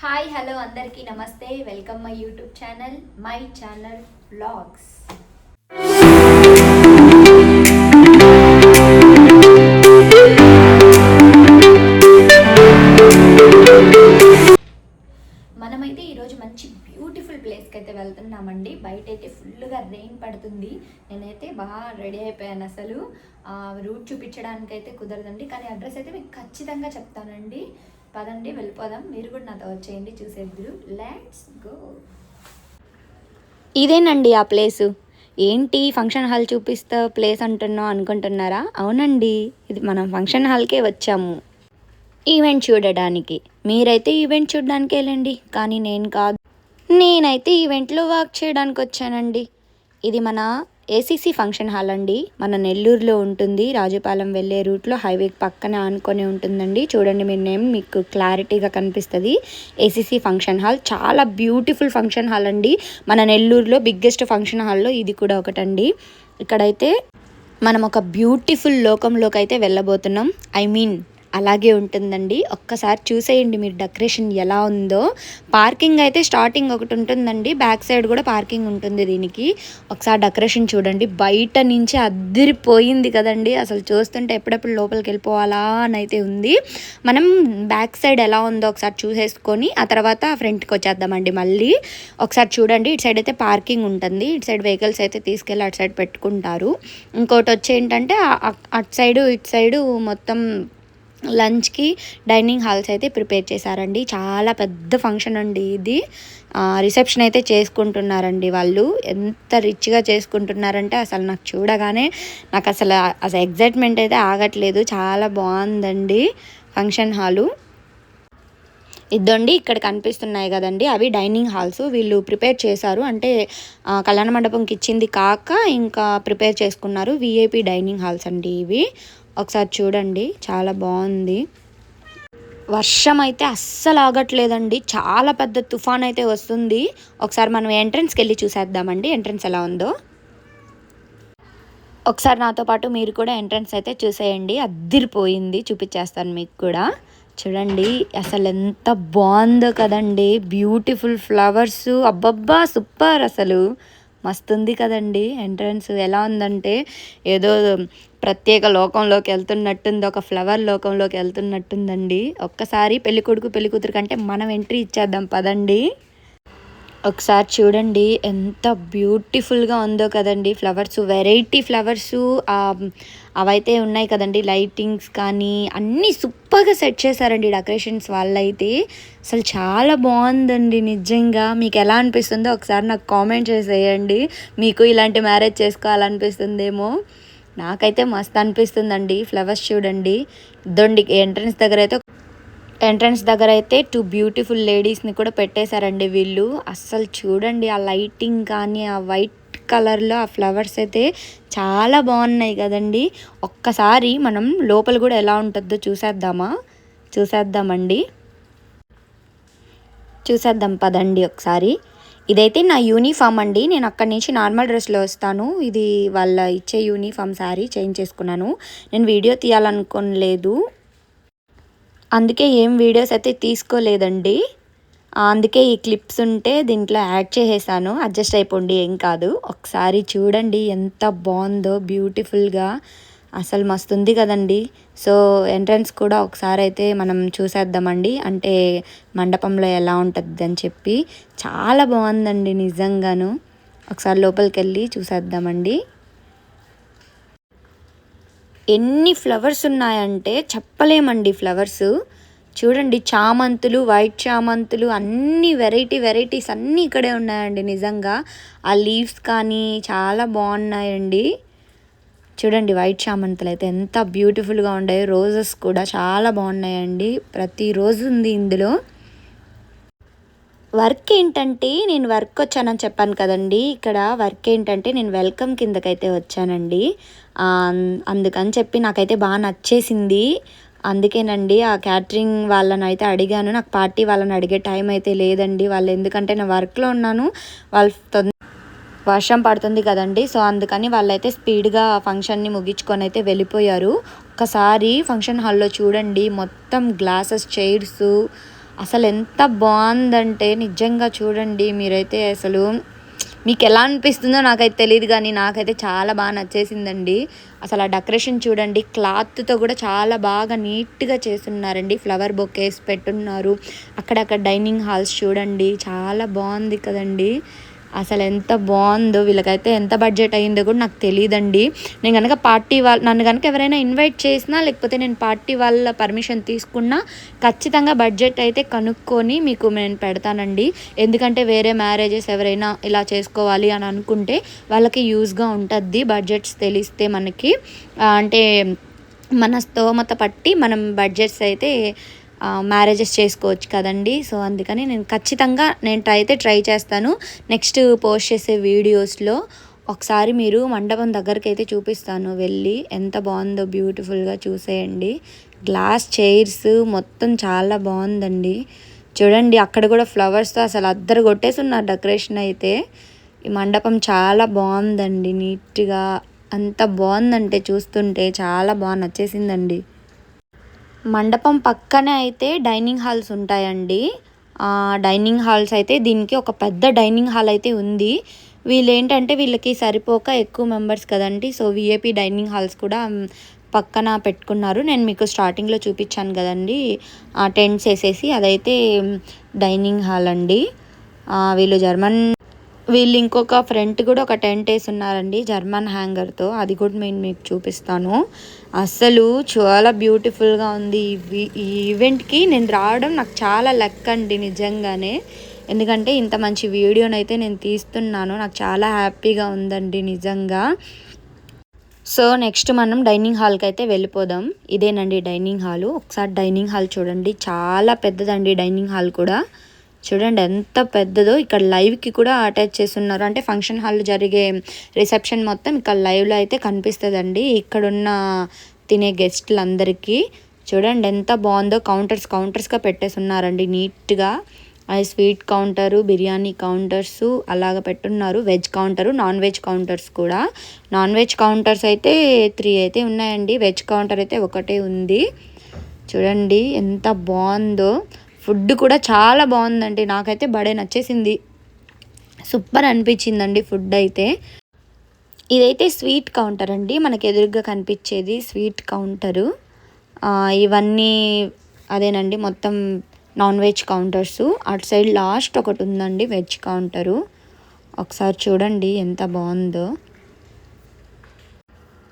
Hi hello అందరికీ నమస్తే. Welcome my YouTube channel my channel vlogs. మనమైతే ఈరోజు మంచి బ్యూటిఫుల్ ప్లేస్కి అయితే వెళ్తున్నామండి. బయట అయితే ఫుల్గా రెయిన్ పడుతుంది. నేనైతే బాగా రెడీ అయిపోయాను. అసలు రూట్ చూపించడానికి అయితే కుదరదండి, కానీ అడ్రస్ అయితే మీకు ఖచ్చితంగా చెప్తానండి. పదండి వెళ్ళిపోదాం, మీరు కూడా నాతో వచ్చేయండి, చూసేద్దరు. Let's go. ఇదేనండి ఆ ప్లేసు. ఏంటి ఫంక్షన్ హాల్ చూపిస్తా ప్లేస్ అంటున్నావు అనుకుంటున్నారా? అవునండి, ఇది మనం ఫంక్షన్ హాల్కే వచ్చాము ఈవెంట్ చూడడానికి. మీరైతే ఈవెంట్ చూడడానికి వెళ్ళండి, కానీ నేను కాదు. నేనైతే ఈవెంట్లో వర్క్ చేయడానికి వచ్చానండి. ఇది మన ఏసీసీ ఫంక్షన్ హాల్ అండి. మన నెల్లూరులో ఉంటుంది. రాజుపాలెం వెళ్ళే రూట్లో హైవే పక్కన ఆనుకొని ఉంటుందండి. చూడండి, మీ నేమ్ మీకు క్లారిటీగా కనిపిస్తుంది. ఏసీసీ ఫంక్షన్ హాల్ చాలా బ్యూటిఫుల్ ఫంక్షన్ హాల్ అండి. మన నెల్లూరులో బిగ్గెస్ట్ ఫంక్షన్ హాల్లో ఇది కూడా ఒకటండి. ఇక్కడైతే మనం ఒక బ్యూటిఫుల్ లోకంలోకి అయితే వెళ్ళబోతున్నాం. అలాగే ఉంటుందండి. ఒక్కసారి చూసేయండి మీరు డెకరేషన్ ఎలా ఉందో. పార్కింగ్ అయితే స్టార్టింగ్ ఒకటి ఉంటుందండి, బ్యాక్ సైడ్ కూడా పార్కింగ్ ఉంటుంది దీనికి. ఒకసారి డెకరేషన్ చూడండి, బయట నుంచి అద్దిరిపోయింది కదండి. అసలు చూస్తుంటే ఎప్పుడెప్పుడు లోపలికి వెళ్ళిపోవాలా అని అయితే ఉంది. మనం బ్యాక్ సైడ్ ఎలా ఉందో ఒకసారి చూసేసుకొని ఆ తర్వాత ఫ్రంట్కి వచ్చేద్దామండి. మళ్ళీ ఒకసారి చూడండి, ఇటు సైడ్ అయితే పార్కింగ్ ఉంటుంది. ఇటు సైడ్ వెహికల్స్ అయితే తీసుకెళ్ళి అటు సైడ్ పెట్టుకుంటారు. ఇంకోటి వచ్చి ఏంటంటే అటు సైడు ఇటు సైడు మొత్తం లంచ్కి డైనింగ్ హాల్స్ అయితే ప్రిపేర్ చేశారండి. చాలా పెద్ద ఫంక్షన్ అండి ఇది. రిసెప్షన్ అయితే చేసుకుంటున్నారండి వాళ్ళు. ఎంత రిచ్గా చేసుకుంటున్నారంటే అసలు నాకు చూడగానే నాకు అసలు ఎగ్జైట్మెంట్ అయితే ఆగట్లేదు. చాలా బాగుందండి ఫంక్షన్ హాలు. ఇద్దండి ఇక్కడ కనిపిస్తున్నాయి కదండి, అవి డైనింగ్ హాల్స్. వీళ్ళు ప్రిపేర్ చేశారు, అంటే కళ్యాణ మండపంకి ఇచ్చింది కాక ఇంకా ప్రిపేర్ చేసుకున్నారు. విఐపి డైనింగ్ హాల్స్ అండి ఇవి. ఒకసారి చూడండి, చాలా బాగుంది. వర్షం అయితే అస్సలు ఆగట్లేదండి. చాలా పెద్ద తుఫాన్ అయితే వస్తుంది. ఒకసారి మనం ఎంట్రన్స్కి వెళ్ళి చూసేద్దామండి, ఎంట్రన్స్ ఎలా ఉందో. ఒకసారి నాతో పాటు మీరు కూడా ఎంట్రన్స్ అయితే చూసేయండి. అద్దిరిపోయింది, చూపించేస్తాను మీకు కూడా. చూడండి అసలు ఎంత బాగుందో కదండి. బ్యూటిఫుల్ ఫ్లవర్స్, అబ్బబ్బా సూపర్. అసలు మస్తుంది కదండి. ఎంట్రన్స్ ఎలా ఉందంటే ఏదో ప్రత్యేక లోకంలోకి వెళ్తున్నట్టుంది, ఒక ఫ్లవర్ లోకంలోకి వెళ్తున్నట్టుందండి. ఒక్కసారి పెళ్ళికొడుకు పెళ్ళికూతురు కంటే మనం ఎంట్రీ ఇచ్చేద్దాం పదండి. ఒకసారి చూడండి ఎంత బ్యూటిఫుల్గా ఉందో కదండి. ఫ్లవర్స్, వెరైటీ ఫ్లవర్స్ అవైతే ఉన్నాయి కదండి. లైటింగ్స్ కానీ అన్నీ సూపర్గా సెట్ చేశారండి డెకరేషన్స్ వాళ్ళైతే. అసలు చాలా బాగుందండి నిజంగా. మీకు ఎలా అనిపిస్తుందో ఒకసారి నాకు కామెంట్ చేసేయండి. మీకు ఇలాంటి మ్యారేజ్ చేసుకోవాలనిపిస్తుందేమో. నాకైతే మస్తు అనిపిస్తుందండి. ఫ్లవర్స్ చూడండి. దొండి ఎంట్రన్స్ దగ్గర అయితే 2 బ్యూటిఫుల్ లేడీస్ని కూడా పెట్టేశారండి వీళ్ళు. అస్సలు చూడండి ఆ లైటింగ్ కానీ ఆ వైట్ కలర్లో ఆ ఫ్లవర్స్ అయితే చాలా బాగున్నాయి కదండి. ఒక్కసారి మనం లోపల కూడా ఎలా ఉంటుందో చూసేద్దాం పదండి ఒకసారి. ఇదైతే నా యూనిఫామ్ అండి. నేను అక్కడి నుంచి నార్మల్ డ్రెస్లో వస్తాను. ఇది వాళ్ళ ఇచ్చే యూనిఫామ్ శారీ చేంజ్ చేసుకున్నాను. నేను వీడియో తీయాలనుకోలేదు, అందుకే ఏం వీడియోస్ అయితే తీసుకోలేదండి. అందుకే ఈ క్లిప్స్ ఉంటే దీంట్లో యాడ్ చేసేసాను. అడ్జస్ట్ అయిపోండి, ఏం కాదు. ఒకసారి చూడండి ఎంత బాగుందో బ్యూటిఫుల్గా. అసలు మస్తుంది కదండి. సో ఎంట్రన్స్ కూడా ఒకసారి అయితే మనం చూసేద్దామండి, అంటే మండపంలో ఎలా ఉంటుంది అని చెప్పి. చాలా బాగుందండి నిజంగాను. ఒకసారి లోపలికి వెళ్ళి చూసేద్దామండి. ఎన్ని ఫ్లవర్స్ ఉన్నాయంటే చెప్పలేమండి. ఫ్లవర్స్ చూడండి, చామంతులు, వైట్ చామంతులు, అన్ని వెరైటీస్ అన్నీ ఇక్కడే ఉన్నాయండి నిజంగా. ఆ లీవ్స్ కానీ చాలా బాగున్నాయండి. చూడండి వైట్ చామంతులు అయితే ఎంత బ్యూటిఫుల్గా ఉన్నాయి. రోజెస్ కూడా చాలా బాగున్నాయండి. ప్రతి రోజు ఉంది ఇందులో. వర్క్ ఏంటంటే నేను వర్క్ వచ్చానని చెప్పాను కదండి. ఇక్కడ వర్క్ ఏంటంటే నేను వెల్కమ్ కిందకైతే వచ్చానండి. అందుకని చెప్పి నాకైతే బాగా నచ్చేసింది. అందుకేనండి ఆ క్యాటరింగ్ వాళ్ళని అయితే అడిగాను. నాకు పార్టీ వాళ్ళని అడిగే టైం అయితే లేదండి. వాళ్ళు ఎందుకంటే నేను వర్క్లో ఉన్నాను, వాళ్ళు వర్షం పడుతుంది కదండి. సో అందుకని వాళ్ళైతే స్పీడ్గా ఫంక్షన్ని ముగించుకొని అయితే వెళ్ళిపోయారు. ఒక్కసారి ఫంక్షన్ హాల్లో చూడండి, మొత్తం గ్లాసెస్, చైర్స్, అసలు ఎంత బాగుందంటే నిజంగా చూడండి మీరైతే అసలు మీకు ఎలా అనిపిస్తుందో నాకైతే తెలియదు కానీ నాకైతే చాలా బాగా నచ్చేసిందండి. అసలు ఆ డెకరేషన్ చూడండి, క్లాత్తో కూడా చాలా బాగా నీట్గా చేస్తున్నారండి. ఫ్లవర్ బొకేస్ పెట్టున్నారు. అక్కడక్కడ డైనింగ్ హాల్స్ చూడండి, చాలా బాగుంది కదండి. అసలు ఎంత బాగుందో. వీళ్ళకైతే ఎంత బడ్జెట్ అయ్యిందో కూడా నాకు తెలియదండి. నేను కనుక నన్ను కనుక ఎవరైనా ఇన్వైట్ చేసినా లేకపోతే నేను పార్టీ వాళ్ళ పర్మిషన్ తీసుకున్నా ఖచ్చితంగా బడ్జెట్ అయితే కనుక్కొని మీకు నేను పెడతానండి. ఎందుకంటే వేరే మ్యారేజెస్ ఎవరైనా ఇలా చేసుకోవాలి అని అనుకుంటే వాళ్ళకి యూజ్గా ఉంటుంది బడ్జెట్స్ తెలిస్తే మనకి. అంటే మన స్తోమత పట్టి మనం బడ్జెట్స్ అయితే మ్యారేజెస్ చేసుకోవచ్చు కదండి. సో అందుకని నేను ఖచ్చితంగా ట్రై చేస్తాను. నెక్స్ట్ పోస్ట్ చేసే వీడియోస్లో ఒకసారి మీరు మండపం దగ్గరికి అయితే చూపిస్తాను వెళ్ళి. ఎంత బాగుందో బ్యూటిఫుల్గా చూసేయండి. గ్లాస్ చైర్స్ మొత్తం చాలా బాగుందండి. చూడండి అక్కడ కూడా ఫ్లవర్స్తో అసలు అద్దరు కొట్టేసి ఉన్నారు డెకరేషన్ అయితే. ఈ మండపం చాలా బాగుందండి, నీట్గా అంత బాగుందంటే చూస్తుంటే చాలా బాగా నచ్చేసిందండి. మండపం పక్కనే అయితే డైనింగ్ హాల్స్ ఉంటాయండి. డైనింగ్ హాల్స్ అయితే దీనికి ఒక పెద్ద డైనింగ్ హాల్ అయితే ఉంది. వీళ్ళకి సరిపోక ఎక్కువ మెంబర్స్ కదండి. సో విఐపి డైనింగ్ హాల్స్ కూడా పక్కన పెట్టుకున్నారు. నేను మీకు స్టార్టింగ్లో చూపించాను కదండి, టెంట్స్ వేసేసి, అదైతే డైనింగ్ హాల్ అండి. వీళ్ళు ఇంకొక ఫ్రంట్ కూడా ఒక టెంట్ వేసి ఉన్నారండి జర్మన్ హ్యాంగర్తో. అది కూడా నేను మీకు చూపిస్తాను. అసలు చాలా బ్యూటిఫుల్గా ఉంది. ఈ ఈవెంట్కి నేను రావడం నాకు చాలా లక్ అండి నిజంగానే. ఎందుకంటే ఇంత మంచి వీడియోనైతే నేను తీస్తున్నాను. నాకు చాలా హ్యాపీగా ఉందండి నిజంగా. సో నెక్స్ట్ మనం డైనింగ్ హాల్కి అయితే వెళ్ళిపోదాం. ఇదేనండి డైనింగ్ హాలు. ఒకసారి డైనింగ్ హాల్ చూడండి, చాలా పెద్దదండి డైనింగ్ హాల్ కూడా. చూడండి ఎంత పెద్దదో. ఇక్కడ లైవ్కి కూడా అటాచ్ చేసి ఉన్నారు. అంటే ఫంక్షన్ హాల్ జరిగే రిసెప్షన్ మొత్తం ఇక్కడ లైవ్లో అయితే కనిపిస్తుందండి ఇక్కడున్న తినే గెస్టులందరికీ. చూడండి ఎంత బాగుందో. కౌంటర్స్గా పెట్టేసి ఉన్నారండి నీట్గా. అది స్వీట్ కౌంటరు, బిర్యానీ కౌంటర్స్ అలాగ పెట్టున్నారు. Veg counter, non veg counters కూడా. నాన్ వెజ్ కౌంటర్స్ అయితే 3 అయితే ఉన్నాయండి. వెజ్ కౌంటర్ అయితే ఒకటే ఉంది. చూడండి ఎంత బాగుందో. ఫుడ్ కూడా చాలా బాగుందండి. నాకైతే బడే నచ్చేసింది. సూపర్ అనిపించిందండి ఫుడ్ అయితే. ఇదైతే స్వీట్ కౌంటర్ అండి, మనకి ఎదురుగా కనిపించేది స్వీట్ కౌంటరు. ఇవన్నీ అదేనండి మొత్తం నాన్ వెజ్ కౌంటర్సు. అటు సైడ్ లాస్ట్ ఒకటి ఉందండి వెజ్ కౌంటరు. ఒకసారి చూడండి ఎంత బాగుందో.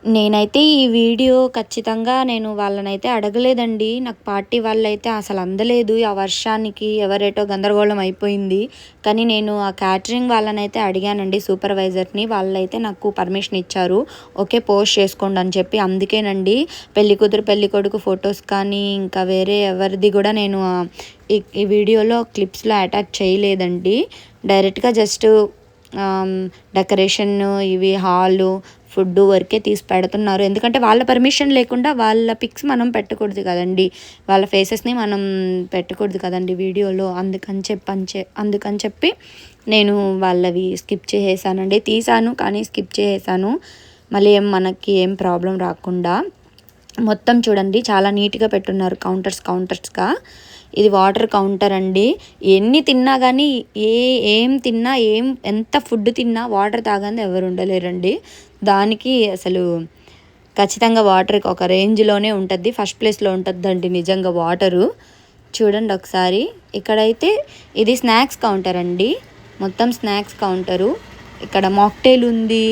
నేనైతే ఈ వీడియో ఖచ్చితంగా నేను వాళ్ళనైతే అడగలేదండి. నాకు పార్టీ వాళ్ళైతే అసలు అందలేదు. ఆ వర్షానికి ఎవరేటో గందరగోళం అయిపోయింది. కానీ నేను ఆ క్యాటరింగ్ వాళ్ళనైతే అడిగానండి, సూపర్వైజర్ని. వాళ్ళైతే నాకు పర్మిషన్ ఇచ్చారు. ఓకే పోస్ట్ చేసుకోండి అని చెప్పి. అందుకేనండి పెళ్లి కూతురు పెళ్లి కొడుకు ఫొటోస్ కానీ ఇంకా వేరే ఎవరిది కూడా నేను ఈ వీడియోలో క్లిప్స్లో అటాచ్ చేయలేదండి. డైరెక్ట్గా జస్ట్ డెకరేషన్, ఇవి హాలు, ఫుడ్ వరకే తీసి పెడుతున్నారు. ఎందుకంటే వాళ్ళ పర్మిషన్ లేకుండా వాళ్ళ పిక్స్ మనం పెట్టకూడదు కదండి, వాళ్ళ ఫేసెస్ని మనం పెట్టకూడదు కదండి వీడియోలో. అందుకని చెప్పి నేను వాళ్ళవి స్కిప్ చేసేసానండి. తీసాను కానీ స్కిప్ చేసేసాను, మళ్ళీ మనకి ఏం ప్రాబ్లం రాకుండా. మొత్తం చూడండి చాలా నీట్గా పెట్టున్నారు కౌంటర్స్గా. ఇది వాటర్ కౌంటర్ అండి. ఎన్ని తిన్నా కానీ ఏం తిన్నా ఎంత ఫుడ్ తిన్నా వాటర్ తాగంది ఎవరు ఉండలేరండి. దానికి అసలు ఖచ్చితంగా వాటర్కి ఒక రేంజ్లోనే ఉంటుంది, ఫస్ట్ ప్లేస్లో ఉంటుందండి నిజంగా వాటరు. చూడండి ఒకసారి. ఇక్కడైతే ఇది స్నాక్స్ కౌంటర్ అండి, మొత్తం స్నాక్స్ కౌంటరు. ఇక్కడ మాక్టైల్ ఉంది,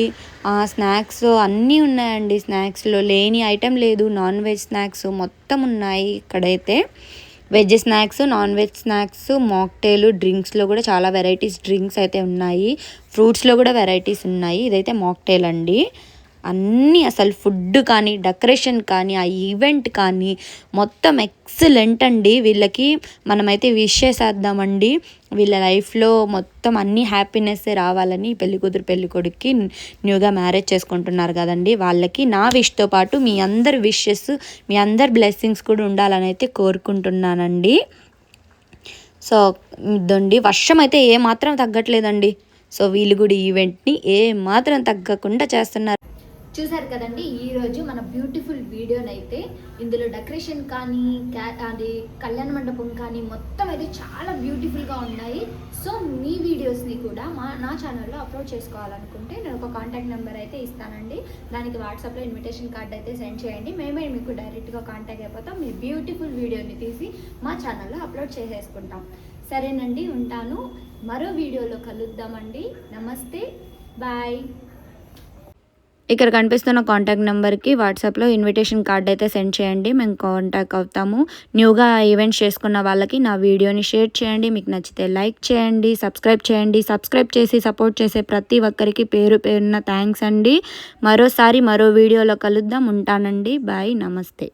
స్నాక్స్ అన్నీ ఉన్నాయండి. స్నాక్స్లో లేని ఐటెం లేదు. నాన్ వెజ్ స్నాక్స్ మొత్తం ఉన్నాయి ఇక్కడైతే. Veg snacks, non veg snacks, mocktail, డ్రింక్స్లో కూడా చాలా వెరైటీస్ డ్రింక్స్ అయితే ఉన్నాయి. ఫ్రూట్స్లో కూడా వెరైటీస్ ఉన్నాయి. ఇదైతే మాక్టైల్ అండి. అన్నీ అసలు ఫుడ్ కానీ డెకరేషన్ కానీ ఆ ఈవెంట్ కానీ మొత్తం ఎక్సలెంట్ అండి. వీళ్ళకి మనమైతే విష్ చేసేద్దామండి. వీళ్ళ లైఫ్లో మొత్తం అన్నీ హ్యాపీనెస్ రావాలని, పెళ్ళికూతురు పెళ్ళికొడుక్కి న్యూగా మ్యారేజ్ చేసుకుంటున్నారు కదండి, వాళ్ళకి నా విష్తో పాటు మీ అందరి విషెస్, మీ అందరి బ్లెస్సింగ్స్ కూడా ఉండాలని అయితే కోరుకుంటున్నానండి. సో ఇదండి, వర్షం అయితే ఏమాత్రం తగ్గట్లేదండి. సో వీళ్ళు కూడా ఈవెంట్ని ఏమాత్రం తగ్గకుండా చేస్తున్నారు. చూసారు కదండి ఈరోజు మన బ్యూటిఫుల్ వీడియోనైతే. ఇందులో డెకరేషన్ కానీ అది కళ్యాణ మండపం కానీ మొత్తం అయితే చాలా బ్యూటిఫుల్గా ఉన్నాయి. సో మీ వీడియోస్ని కూడా నా ఛానల్లో అప్లోడ్ చేసుకోవాలనుకుంటే నేను ఒక కాంటాక్ట్ నెంబర్ అయితే ఇస్తానండి. దానికి వాట్సాప్లో ఇన్విటేషన్ కార్డ్ అయితే సెండ్ చేయండి. మేమే మీకు డైరెక్ట్గా కాంటాక్ట్ అయిపోతాం. మీ బ్యూటిఫుల్ వీడియోని తీసి మా ఛానల్లో అప్లోడ్ చేసేసుకుంటాం. సరేనండి, ఉంటాను. మరో వీడియోలో కలుద్దామండి. నమస్తే, బాయ్. ఇక్కడ కనిపిస్తున్న కాంటాక్ట్ నెంబర్కి వాట్సాప్లో ఇన్విటేషన్ కార్డ్ అయితే సెండ్ చేయండి. మేము కాంటాక్ట్ అవుతాము. న్యూగా ఈవెంట్స్ చేసుకున్న వాళ్ళకి నా వీడియోని షేర్ చేయండి. మీకు నచ్చితే లైక్ చేయండి, సబ్స్క్రైబ్ చేయండి. సబ్స్క్రైబ్ చేసి సపోర్ట్ చేసే ప్రతి ఒక్కరికి పేరు పేరున థ్యాంక్స్ అండి. మరోసారి మరో వీడియోలో కలుద్దాం. ఉంటానండి. బాయ్, నమస్తే.